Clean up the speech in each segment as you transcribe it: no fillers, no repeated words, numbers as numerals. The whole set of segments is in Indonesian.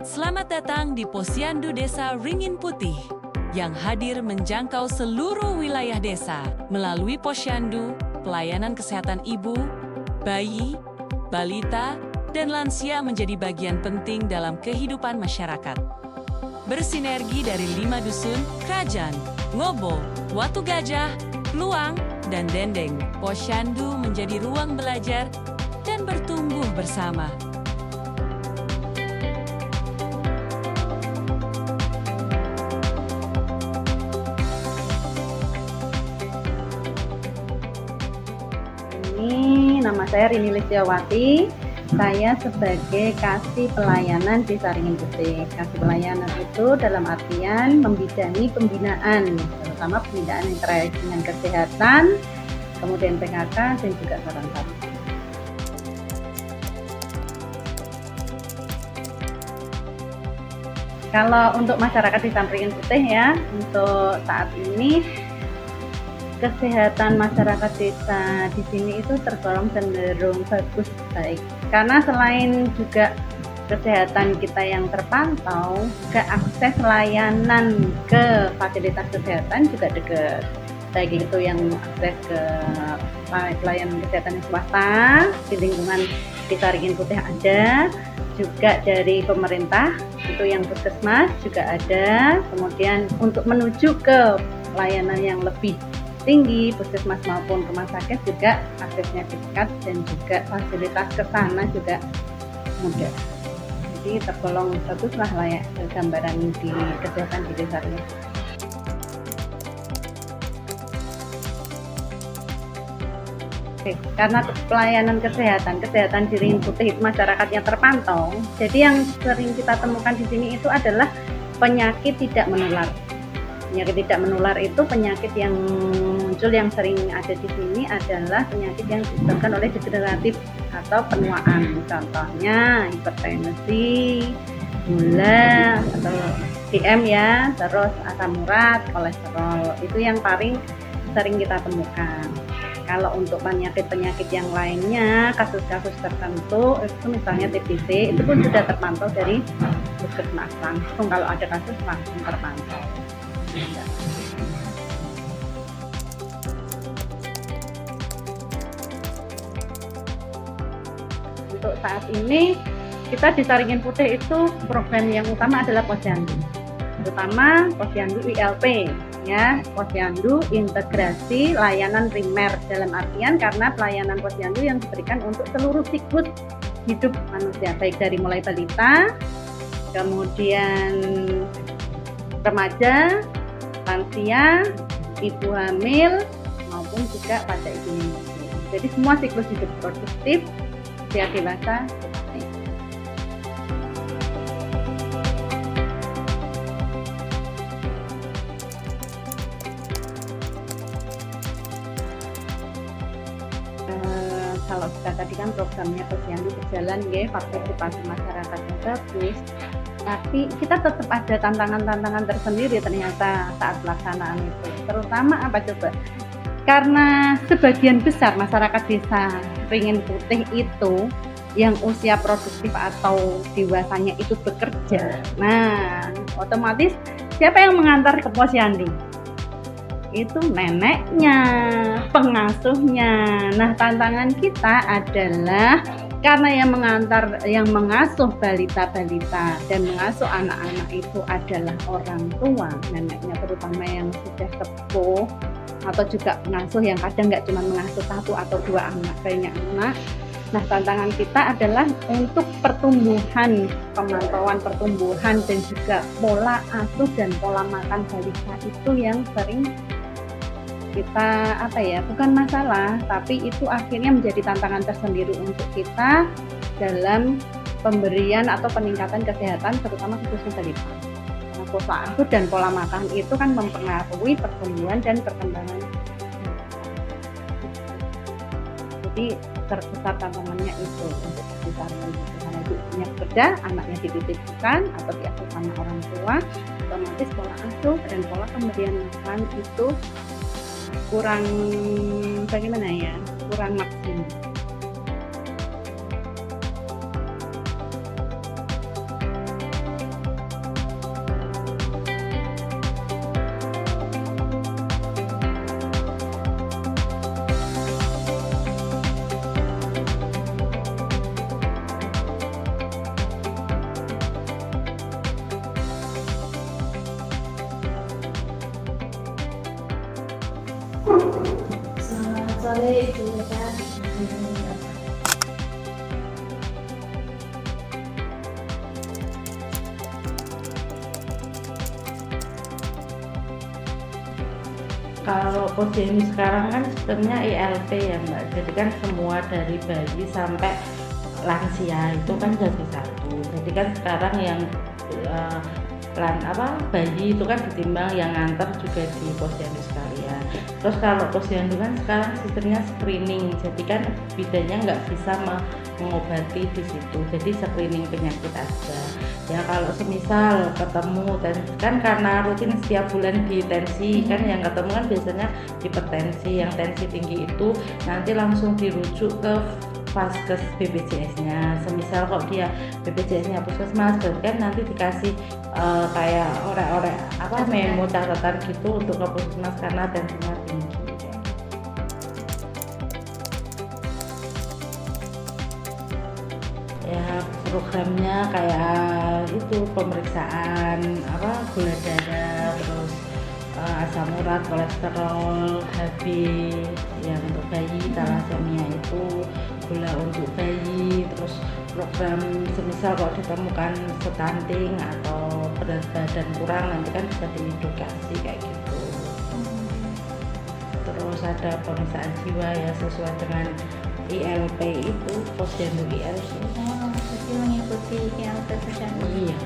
Selamat datang di Posyandu Desa Ringin Putih yang hadir menjangkau seluruh wilayah desa melalui Posyandu, pelayanan kesehatan ibu, bayi, balita, dan lansia menjadi bagian penting dalam kehidupan masyarakat. Bersinergi dari 5 dusun, Kerajaan, Ngobo, Watu Gajah, Luang, dan Dendeng, Posyandu menjadi ruang belajar dan bertumbuh bersama. Ini nama saya Rini Listiawati. Saya sebagai kasih pelayanan Desa Ringin Putih. Kasih pelayanan itu dalam artian membidani pembinaan, terutama pembinaan yang terkait dengan kesehatan, kemudian PKK dan juga saran-saran. Kalau untuk masyarakat Desa Ringin Putih ya, untuk saat ini kesehatan masyarakat desa di sini itu tergolong cenderung bagus, baik. Karena selain juga kesehatan kita yang terpantau, juga akses layanan ke fasilitas kesehatan juga dekat. Baik itu yang akses ke pelayanan kesehatan yang swasta di lingkungan Desa Ringin Putih ada, juga dari pemerintah itu yang puskesmas juga ada. Kemudian untuk menuju ke layanan yang lebih tinggi, puskesmas maupun rumah sakit juga aksesnya dekat dan juga fasilitas ke sana juga mudah. Jadi tergolong baguslah layak gambaran di kesehatan di desa ini. Oke, karena pelayanan kesehatan di Ringin Putih itu masyarakatnya terpantau, jadi yang sering kita temukan di sini itu adalah penyakit tidak menular. Penyakit tidak menular itu penyakit yang muncul yang sering ada di sini adalah penyakit yang disebabkan oleh degeneratif atau penuaan. Contohnya hipertensi, gula, atau DM ya, terus asam urat, kolesterol. Itu yang paling sering kita temukan. Kalau untuk penyakit-penyakit yang lainnya, kasus-kasus tertentu, itu misalnya TBC, itu pun sudah terpantau dari puskesmas langsung. Kalau ada kasus langsung terpantau. Untuk saat ini kita di Ringin Putih itu program yang utama adalah Posyandu, terutama Posyandu ILP ya, Posyandu integrasi layanan primer, dalam artian karena pelayanan Posyandu yang diberikan untuk seluruh siklus hidup manusia, baik dari mulai balita, kemudian remaja, lansia, ibu hamil, maupun juga pada ibu menyusui. Jadi semua siklus hidup produktif, usia dewasa. Kalau kita tadi kan programnya Posyandu berjalan ya, partisipasi masyarakatnya bagus, tapi kita tetap ada tantangan-tantangan tersendiri ternyata saat pelaksanaan itu. Terutama apa coba? Karena sebagian besar masyarakat Desa Ringin Putih itu yang usia produktif atau dewasanya itu bekerja. Nah, otomatis siapa yang mengantar ke Posyandu? Itu neneknya, pengasuhnya. Nah, tantangan kita adalah karena yang mengasuh balita-balita dan mengasuh anak-anak itu adalah orang tua, neneknya terutama yang sudah sepuh, atau juga pengasuh yang kadang nggak cuma mengasuh 1 atau 2 anak, banyak anak. Nah, tantangan kita adalah untuk pertumbuhan, pemantauan pertumbuhan dan juga pola asuh dan pola makan balita itu yang sering kita bukan masalah, tapi itu akhirnya menjadi tantangan tersendiri untuk kita dalam pemberian atau peningkatan kesehatan, terutama khususnya balita. Nah, pola asuh dan pola makan itu kan mempengaruhi pertumbuhan dan perkembangan. Jadi terbesar tantangannya itu untuk kita karena ibunya bekerja, anaknya dititipkan atau diasuh sama orang tua, otomatis pola asuh dan pola pemberian makan itu kurang maksimal. Boleh Ibu Mega. Kalau posyandu sekarang kan sistemnya ILP ya Mbak, jadi kan semua dari bayi sampai lansia itu kan jadi satu. Jadi kan sekarang yang bayi itu kan ditimbang, yang nganter juga di posyandu sekalian. Terus kalau posyandu kan sekarang sistemnya screening, jadi kan bidannya nggak bisa mengobati di situ, jadi screening penyakit aja. Ya kalau semisal ketemu kan karena rutin setiap bulan di tensi kan, yang ketemu kan biasanya hipertensi, yang tensi tinggi itu nanti langsung dirujuk ke Vaskes BPJS-nya. Semisal kok dia BPJS-nya puskesmas, kan nanti dikasih kayak orek-orek memo catatan gitu untuk ke puskesmas karena tensinya tinggi. Ya programnya kayak itu pemeriksaan gula darah, terus asam urat, kolesterol, HB yang untuk bayi, thalassemia itu, gula untuk bayi, terus program semisal kalau ditemukan stunting atau berat badan kurang nanti kan bisa diedukasi kayak gitu. Terus ada pemeriksaan jiwa ya sesuai dengan ILP itu, posyandu ILP. Jadi mengikuti ILP posyandu. Iya.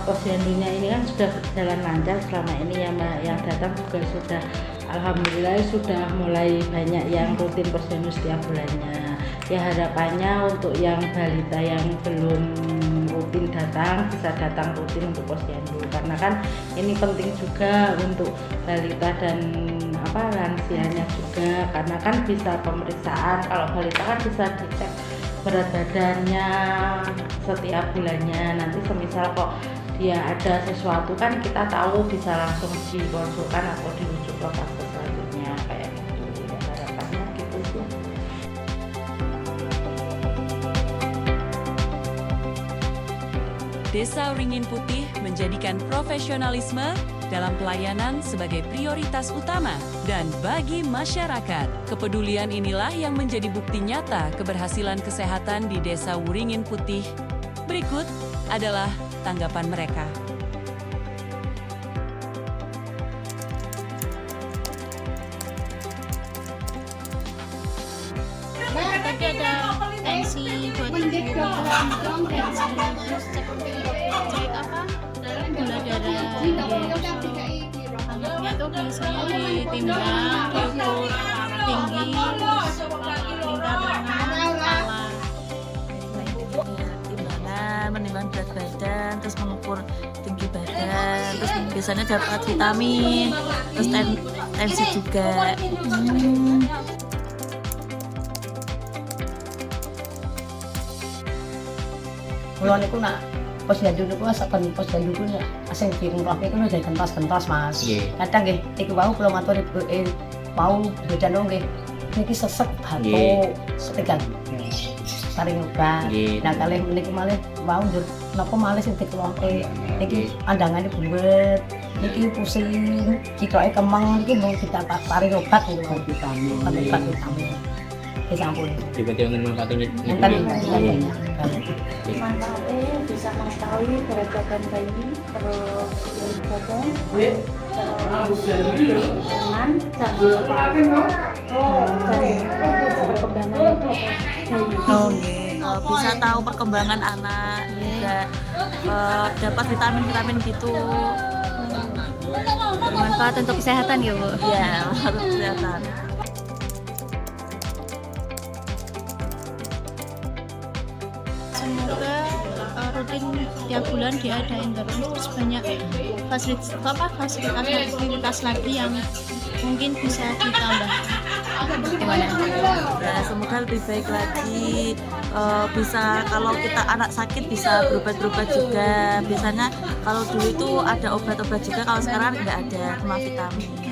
Posyandunya ini kan sudah berjalan lancar selama ini ya Mbak, yang datang juga sudah alhamdulillah sudah mulai banyak yang rutin posyandu setiap bulannya. Ya harapannya untuk yang balita yang belum rutin datang bisa datang rutin untuk posyandu, karena kan ini penting juga untuk balita dan lansianya juga, karena kan bisa pemeriksaan. Kalau balita kan bisa dicek berat badannya setiap bulannya, nanti semisal kok dia ada sesuatu kan kita tahu bisa langsung dikonsulkan atau dirujuk ke fase selanjutnya kayak gitu ya, harapannya gitu sih. Desa Ringin Putih menjadikan profesionalisme dalam pelayanan sebagai prioritas utama dan bagi masyarakat. Kepedulian inilah yang menjadi bukti nyata keberhasilan kesehatan di Desa Wuringin Putih. Berikut adalah tanggapan mereka. Tadi ada tensi buat ibu, tensi terus cek gula darah. Anaknya tuh biasanya ditimbang, diukur tinggi, lingkaran kepala. Menimbang berat badan, terus mengukur tinggi badan, terus biasanya dapat vitamin, terus tensi juga. Kulo niku nak posyandu niku saben posyandu ku sing diungkapke niku dari kentas-kentas Mas. Kadang nggih iku wau kula matur mau bedan nggih niki sesek batuk setegan. Saring obat. Nah kalih niku malih wau njur napa malih sing dikeloke niki andangane bulet, niki pusing, citoke kemeng niki mung paring obat niku vitamin. Vitamin. Sampun. Tiba-tiba memanfaatkan Manfaatnya bisa mengetahui berat badan bayi, terus badan, tangan, dan perkembangan bayi. Bisa tahu perkembangan anak, juga dapat vitamin-vitamin gitu. Bermanfaat untuk kesehatan ya Bu? Ya, untuk kesehatan. Semoga rutin tiap bulan diadain terus banyak fasilitas lagi yang mungkin bisa ditambah. Gimana? Ya, semoga lebih baik lagi. Bisa kalau kita anak sakit bisa berobat juga. Biasanya kalau dulu itu ada obat-obat juga, kalau sekarang nggak ada, cuma vitamin.